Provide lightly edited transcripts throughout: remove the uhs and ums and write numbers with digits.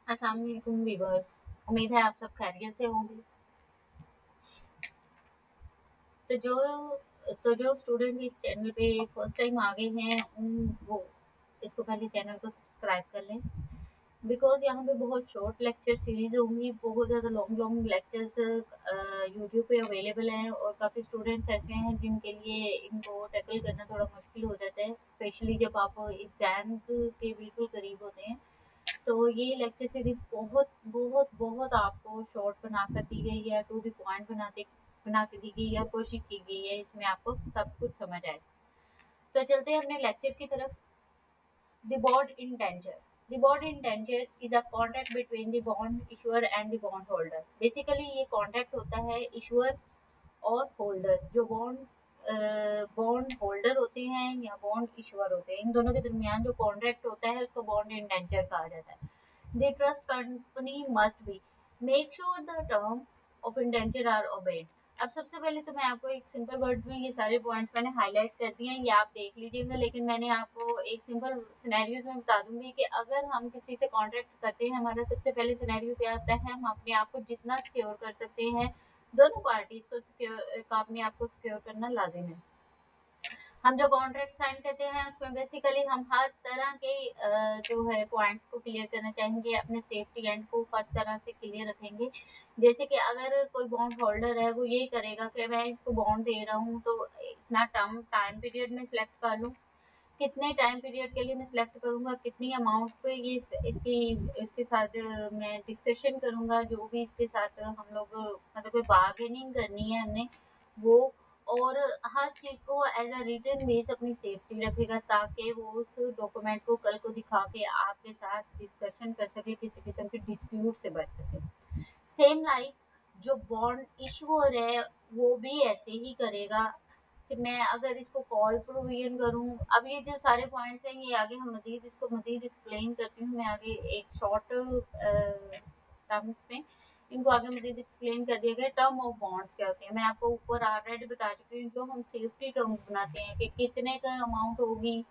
अस्सलाम वालेकुम व्यूअर्स, उम्मीद है आप सब खैरियत से होंगे। तो जो स्टूडेंट इस चैनल पे फर्स्ट टाइम आ गए हैं वो इसको पहले चैनल को सब्सक्राइब कर लें, बिकॉज यहाँ पे बहुत शॉर्ट लेक्चर सीरीज होंगी। बहुत ज़्यादा लॉन्ग लॉन्ग लेक्चर्स यूट्यूब पे अवेलेबल हैं और काफ़ी स्टूडेंट्स ऐसे हैं जिनके लिए इनको टैकल करना थोड़ा मुश्किल हो जाता है, स्पेशली जब आप एग्ज़ाम्स के बिल्कुल करीब होते हैं। तो ये लेक्चर सीरीज बहुत बहुत बहुत आपको शॉर्ट बनाकर दी गई है, टू द पॉइंट बना के दी गई है, कोशिश की गई है इसमें आपको सब कुछ समझ आए। तो चलते हैं अपने लेक्चर की तरफ। The bond indenture. The bond indenture is a contract between the bond issuer and the bond holder. Basically ये कॉन्ट्रैक्ट होता है इशुअर और होल्डर, जो बॉन्ड होल्डर होते हैं या बॉन्ड इशुअर होते हैं, इन दोनों के दरमियान जो कॉन्ट्रैक्ट होता है उसको बॉन्ड इंडेंचर कहा जाता है। The trust company must be make sure the term of indenture are obeyed. अब सबसे पहले तो मैं आपको एक सिंपल वर्ड्स में ये सारे पॉइंट्स मैंने हाईलाइट कर दिए हैं, ये आप देख लीजिएगा, लेकिन मैंने आपको एक सिंपल सिनेरियोज में बता दूंगी कि अगर हम किसी से कॉन्ट्रैक्ट करते हैं, हमारा सबसे पहले सिनेरियो क्या होता है, हम अपने आप को जितना सिक्योर कर सकते हैं, दोनों पार्टीज को सिक्योर का अपने आप को सिक्योर करना लाजिम है। हम जो कॉन्ट्रैक्ट साइन करते हैं उसमें बेसिकली हम हर तरह के जो है पॉइंट्स को क्लियर करना चाहेंगे, अपने सेफ्टी एंड को हर तरह से क्लियर रखेंगे। जैसे कि अगर कोई बॉन्ड होल्डर है, वो ये करेगा कि मैं इसको बॉन्ड दे रहा हूँ तो इतना टाइम पीरियड में सिलेक्ट कर लूँ, कितने टाइम पीरियड के लिए मैं सिलेक्ट करूँगा, कितनी अमाउंट पे ये इसकी इसके साथ मैं डिस्कशन करूँगा, जो भी इसके साथ हम लोग मतलब कोई बार्गेनिंग करनी है हमने वो, और हर चीज़ को एज अ रिटन बेस अपनी सेफ्टी रखेगा ताकि वो उस डॉक्यूमेंट को कल को दिखा के आपके साथ डिस्कशन कर सके, किसी किस्म के डिस्प्यूट से बच सके। सेम लाइक जो बॉन्ड इशूअर है वो भी ऐसे ही करेगा कि मैं अगर इसको कॉल प्रोविजन करूँ। अब ये जो सारे पॉइंट्स हैं ये आगे हम मज़ीद एक्सप्लेन करती हूँ मैं आगे एक शॉर्ट टर्म्स में, इनको आगे मज़ीद एक्सप्लेन कर दिया गया। टर्म ऑफ बॉन्ड्स क्या होते हैं मैं आपको ऊपर ऑलरेडी बता चुकी हूँ। जो हम सेफ्टी टर्म्स बनाते हैं कि कितने का अमाउंट होगी,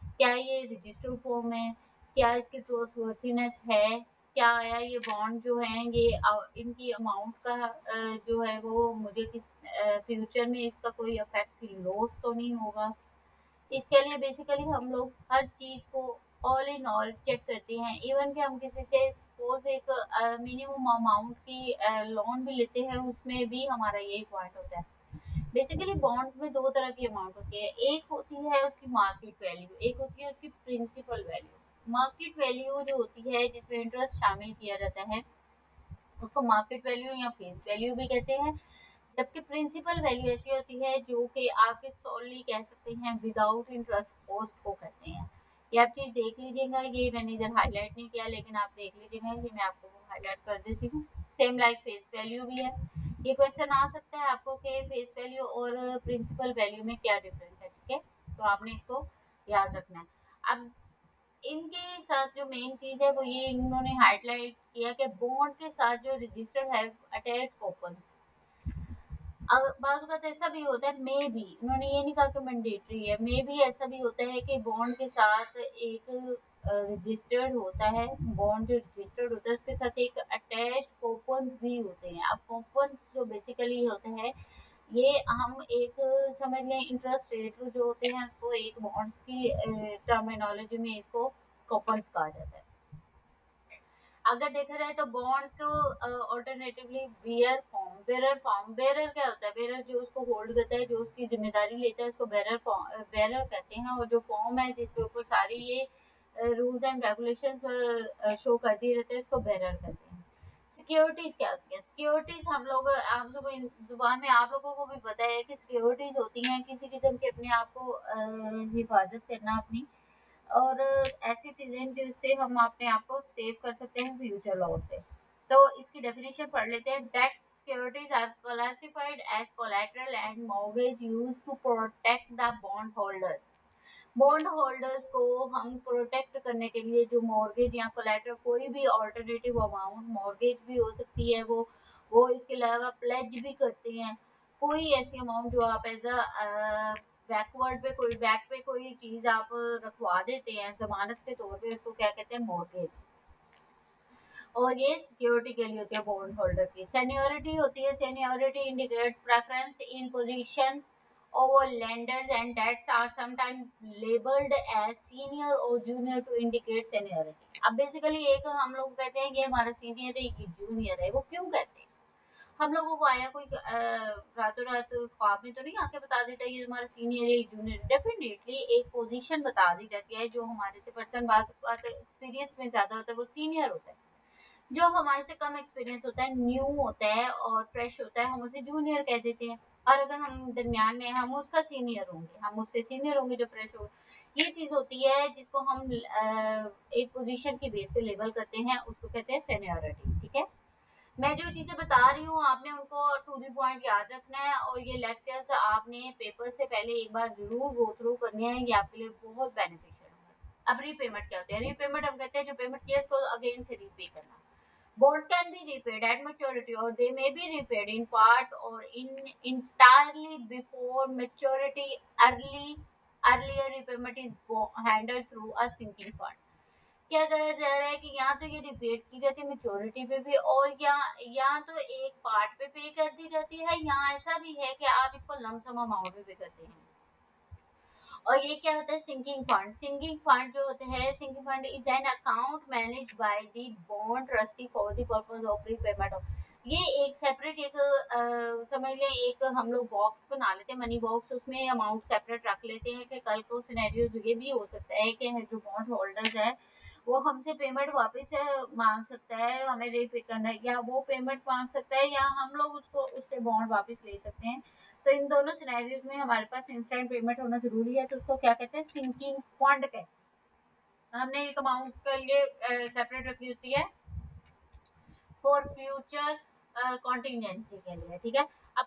क्या ये रजिस्टर्ड फॉर्म है, क्या इसकी ट्रस्टवर्थीनेस है, क्या आया ये बॉन्ड जो है ये इनकी अमाउंट का जो है वो मुझे किस फ्यूचर में इसका कोई इफेक्ट लॉस तो नहीं होगा। इसके लिए बेसिकली हम लोग हर चीज़ को ऑल इन ऑल चेक करते हैं। इवन कि हम किसी से सपोज एक मिनिमम अमाउंट की लोन भी लेते हैं, उसमें भी हमारा यही पॉइंट होता है। बेसिकली बॉन्ड्स में दो तरह की अमाउंट होती है, एक होती है उसकी मार्केट वैल्यू, एक होती है उसकी प्रिंसिपल वैल्यू। मार्केट वैल्यू जो होती है जिसमें इंटरेस्ट शामिल किया जाता है उसको मार्केट वैल्यू या फेस वैल्यू भी कहते हैं, जबकि प्रिंसिपल वैल्यू ऐसी होती है जो कि आपके सोलली कह सकते हैं विदाउट इंटरेस्ट कॉस्ट को कहते हैं। ये आप चीज़ देख लीजिएगा, ये मैंने इधर हाईलाइट नहीं किया लेकिन आप देख लीजिएगा, ये मैं आपको हाईलाइट कर देती हूँ। सेम लाइक फेस वैल्यू भी है। ये क्वेश्चन आ सकता है आपको कि फेस वैल्यू और प्रिंसिपल वैल्यू में क्या डिफरेंस है, ठीक है, तो आपने इसको याद रखना है। अब इनके साथ जो मेन चीज़ है वो ये इन्होंने हाईलाइट किया कि बॉन्ड के साथ जो रजिस्टर्ड है अटैच ओपन, बाज़ वक़्त ऐसा भी होता है, मे बी उन्होंने ये नहीं कहा कि मैंडेटरी है, मे बी ऐसा भी होता है कि बॉन्ड के साथ एक रजिस्टर्ड होता है, बॉन्ड जो रजिस्टर्ड होता है उसके साथ एक अटैच्ड कूपन्स भी होते हैं। अब कूपन्स जो बेसिकली होते हैं ये हम एक समझ लें इंटरेस्ट रेट जो होते हैं उसको एक बॉन्ड्स की टर्मिनोलॉजी में इसको कूपन्स कहा जाता है। अगर देखा जाए तो बॉन्ड को ऑल्टरनेटिवली बेरर क्या होता है, बेरर जो उसको होल्ड करता है, जो उसकी जिम्मेदारी लेता है उसको बेरर कहते हैं, और जो फॉर्म है जिसके ऊपर सारी ये रूल्स एंड रेगुलेशंस शो करती रहते हैं उसको बेरर कहते हैं। सिक्योरिटीज क्या होती है, सिक्योरिटीज हम लोग आम जुबान में आप लोगों को भी पता है कि सिक्योरिटीज होती हैं किसी किस्म के अपने आप को हिफाजत करना अपनी, और ऐसी चीज़ें जिससे हम अपने आप को सेव कर सकते हैं फ्यूचर लॉस से। तो इसकी डेफिनेशन पढ़ लेते हैं। Debt securities are classified as collateral and mortgage used to protect the bond holders. Bond holders को हम प्रोटेक्ट करने के लिए जो मॉर्गेज या कोलैटरल, कोई भी ऑल्टरनेटिव अमाउंट मॉर्गेज भी हो सकती है, वो इसके अलावा प्लेज भी करते हैं। कोई ऐसी अमाउंट जो आप एज अ बैकवर्ड पे कोई बैक पे कोई चीज़ आप रखवा देते हैं जमानत के तौर पे, उसको क्या कहते हैं, मॉर्गेज। और ये सिक्योरिटी के लिए होती है बॉन्ड होल्डर की। सेनियोरिटी होती है, seniority indicates preference in position over lenders and debts are sometime labelled as senior और जूनियर टू इंडिकेट सेनियोरिटी। अब बेसिकली एक हम लोग कहते हैं ये हमारा सीनियर है, ये जूनियर है। वो क्यों कहते हैं? हम लोगों को आया कोई रातों रात ख्वाब में तो नहीं आके बता देता ये तुम्हारा सीनियर है, जूनियर। डेफिनेटली एक पोजीशन बता दी जाती है। जो हमारे से पर्सन बात एक्सपीरियंस में ज्यादा होता है वो सीनियर होता है, जो हमारे से कम एक्सपीरियंस होता है, न्यू होता है और फ्रेश होता है, हम उसे जूनियर कह देते हैं। और अगर हम दरमियान में, हम उसका सीनियर होंगे, हम उससे सीनियर होंगे जो फ्रेश हो। ये चीज होती है जिसको हम एक पोजीशन की बेस पे लेबल करते हैं, उसको कहते हैं सेनियोरिटी। ठीक है, मैं जो चीजें बता रही हूँ आपने उनको टू दी पॉइंट याद रखना है, और ये लेक्चर्स आपने पेपर से पहले एक बार जरूर गो थ्रू करने हैं, ये आपके लिए बहुत बेनिफिशियल है। अब रीपेमेंट क्या होती है? रीपेमेंट हम कहते हैं जो पेमेंट किया उसको अगेन से रीपे करना। Bonds can be repaid at maturity or they may be repaid in part or in entirely before maturity. Earlier repayment is handled through a sinking fund. क्या कहा जा रहा है कि या तो ये रिपेड की जाती है मेच्योरिटी पे भी, और या तो एक पार्ट पे कर दी जाती है, या ऐसा भी है कि आप इसको लमसम अमाउंट पे करते हैं। और ये क्या होता है? Sinking fund. सिंकिंग फंड जो होते हैं, sinking fund is an account managed by the bond trustee for the purpose of repayment of. ये एक सेपरेट एक समझ लें, एक हम लोग बॉक्स बना लेते हैं, मनी बॉक्स, उसमें अमाउंट सेपरेट रख लेते हैं कि कल को सिनेरियो ये भी हो सकता है कि जो बॉन्ड होल्डर्स है वो हमसे पेमेंट वापस मांग सकता है, हमें रीपे करना है, या वो पेमेंट मांग सकता है, या हम लोग उसको उससे बॉन्ड वापस ले सकते हैं। तो इन दोनों सिनेरियोज में हमारे पास इंस्टेंट पेमेंट होना जरूरी है, तो उसको क्या कहते हैं? सिंकिंग फंड कहते हैं। हमने एक अमाउंट के लिए सेपरेट रखी होती है फॉर फ्यूचर कॉन्टिजेंसी के लिए। ठीक है, अब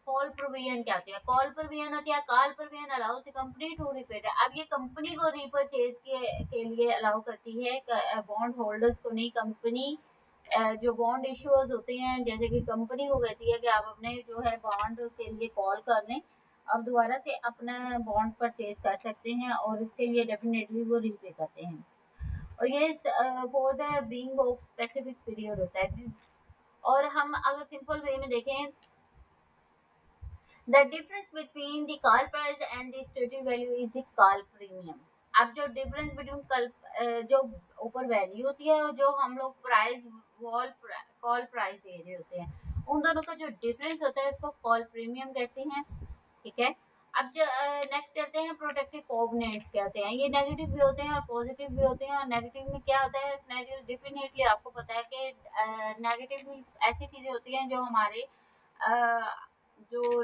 कॉल प्रोविजन क्या होती है? कॉल प्रोविजन होती है, call provision allow the company to repaid. अब ये कंपनी को रीपरचेज के लिए अलाउ करती है, बॉन्ड होल्डर्स को नहीं। कंपनी जो बॉन्ड इश्यूअर्स होते हैं, जैसे कि कंपनी को कहती है कि आप अपने जो है बॉन्ड के लिए कॉल कर लें, अब दोबारा से अपना बॉन्ड परचेज कर सकते हैं, और इसके लिए डेफिनेटली वो रीपे करते हैं। और ये for the being of specific period होता है। और हम अगर सिंपल वे में देखें, the difference between the call price and the stated value is the call premium. अब जो डिफरेंस बिटवीन कल जो ऊपर वैल्यू होती है और जो हम लोग प्राइस वॉल कॉल प्राइस दे रहे होते हैं, उन दोनों का जो डिफरेंस होता है उसको कॉल प्रीमियम कहते हैं। ठीक है, अब जो नेक्स्ट चलते हैं, प्रोटेक्टिव कोवेनेंट्स क्या होते हैं? ये नेगेटिव भी होते हैं और पॉजिटिव भी होते हैं। और नेगेटिव में क्या होता है सिनेरियो? डेफिनेटली आपको पता है कि नेगेटिव में ऐसी चीजें होती हैं जो हमारे जो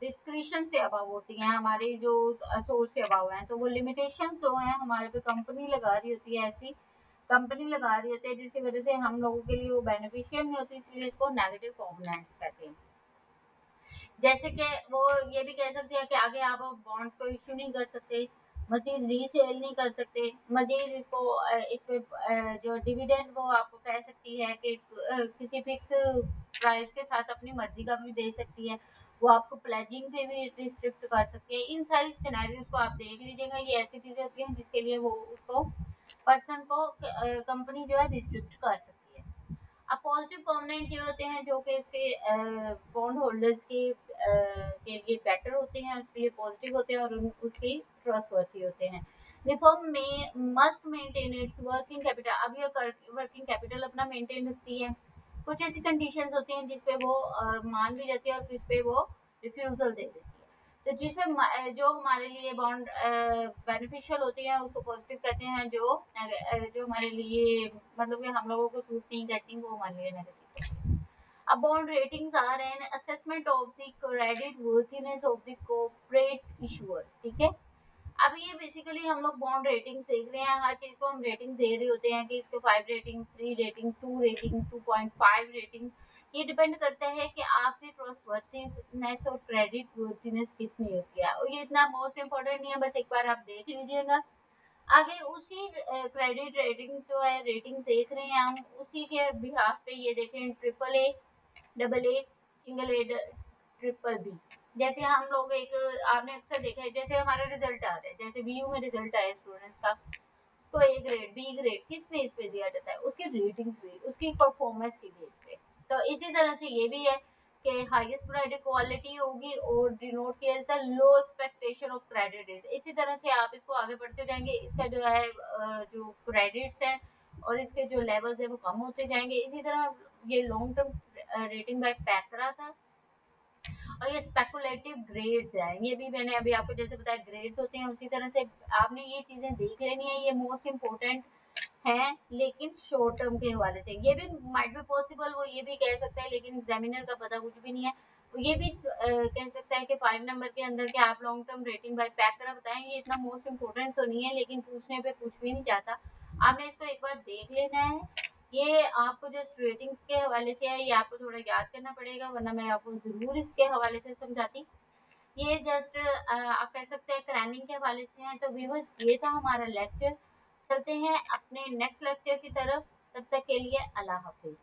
डिस्क्रिशन से अभाव होती हैं, हमारे जो सोर्स से अभाव हैं, तो वो लिमिटेशन जो हैं हमारे पे कंपनी लगा रही होती है, ऐसी कंपनी लगा रही होती है जिसकी वजह से हम लोगों के लिए वो बेनिफिशियल नहीं होती, इसलिए इसको नेगेटिव कोवेनेंट्स कहते हैं। जैसे कि वो ये भी कह सकते हैं कि आगे आप बॉन्ड्स को इशू नहीं कर सकते, मजीद रीसेल नहीं कर सकते, मजीद इसको इस पे जो डिविडेंड वो आपको कह सकती है कि किसी फिक्स प्राइस के साथ अपनी मर्जी का भी दे सकती है, वो आपको प्लेजिंग पे भी रिस्ट्रिक्ट कर सकती है। इन सारी सिनेरियोज को आप देख लीजिएगा, ये ऐसी चीजें होती हैं जिसके लिए वो उसको पर्सन को कंपनी जो है रिस्ट्रिक्ट कर सकती है। अब पॉजिटिव कॉम्पोनेंट ये होते हैं जो कि इसके बॉन्ड होल्डर्स के लिए बेटर होते हैं, उसके लिए पॉजिटिव होते हैं, और उसकी ट्रस्टवर्थी होते हैं। द फर्म में must maintain its working capital. अब ये वर्किंग कैपिटल अपना मेंटेन रखती है। कुछ ऐसी कंडीशंस होती हैं जिस पे वो मान भी जाती है और किस पे वो रिफ्यूजल दे देती है। तो जिसमें जो हमारे लिए बॉन्ड बेनिफिशियल होती है उसको पॉजिटिव कहते हैं, जो हमारे लिए मतलब कि हम लोगों को सूट नहीं करती वो हमारे लिए नेगेटिव कहते हैं। अब bond ratings are an assessment of the credit worthiness of the corporate issuer. ठीक है, अब ये बेसिकली हम लोग बॉन्ड रेटिंग देख रहे हैं, हर चीज को हम रेटिंग दे रहे होते हैं कि इसको 5 रेटिंग, 3 रेटिंग, 2 रेटिंग, 2.5 रेटिंग। ये डिपेंड करता है कि आपकी ट्रस्टवर्थीनेस और क्रेडिट वर्थीनेस कितनी होती है, और ये इतना मोस्ट इम्पोर्टेंट नहीं है, बस एक बार आप देख लीजिएगा। आगे उसी क्रेडिट रेटिंग जो है रेटिंग देख रहे हैं हम, उसी के बिहाफ पे ये देखें triple A, double A, single A, triple B. जैसे हम लोग एक आपने अक्सर देखा है, जैसे हमारा रिजल्ट आ रहा है, जैसे बीयू में रिजल्ट आया स्टूडेंट्स का, तो ए ग्रेड, बी ग्रेड किस बेस पे दिया जाता है? उसके रेटिंग्स पे, उसकी परफॉर्मेंस की बेस पे। तो इसी तरह से ये भी है कि हाईएस्ट क्रेडिट क्वालिटी होगी और डिनोट किया जाता है लो एक्सपेक्टेशन ऑफ क्रेडिट रिस्क। इसी तरह से आप इसको आगे बढ़ते जाएंगे, इसका जो है जो क्रेडिट्स है और इसके जो लेवल्स है वो कम होते जाएंगे। इसी तरह ये लॉन्ग टर्म रेटिंग बाय पैकरा था और ये स्पेकुलेटिव ग्रेड्स हैं। ये भी मैंने अभी आपको जैसे बताया ग्रेड्स होते हैं, उसी तरह से आपने ये चीजें देख लेनी है, ये मोस्ट इम्पोर्टेंट हैं। लेकिन शॉर्ट टर्म के हवाले से ये भी माइट बी पॉसिबल, वो ये भी कह सकता है, लेकिन एग्जामिनर का पता कुछ भी नहीं है। वो ये भी कह सकता है कि 5 नंबर के अंदर के आप लॉन्ग टर्म रेटिंग बाय पैकरा बताएं, ये इतना मोस्ट इम्पोर्टेंट तो नहीं है, लेकिन पूछने पे कुछ भी नहीं जाता। आपने इसको एक बार देख लेना है। ये आपको जस्ट रेटिंग्स के हवाले से है, ये आपको थोड़ा याद करना पड़ेगा, वरना मैं आपको ज़रूर इसके हवाले से समझाती। ये जस्ट आप कह सकते हैं क्रैमिंग के हवाले से है। तो व्यूअर्स ये था हमारा लेक्चर। चलते हैं अपने नेक्स्ट लेक्चर की तरफ, तब तक के लिए अल्लाह हाफिज़।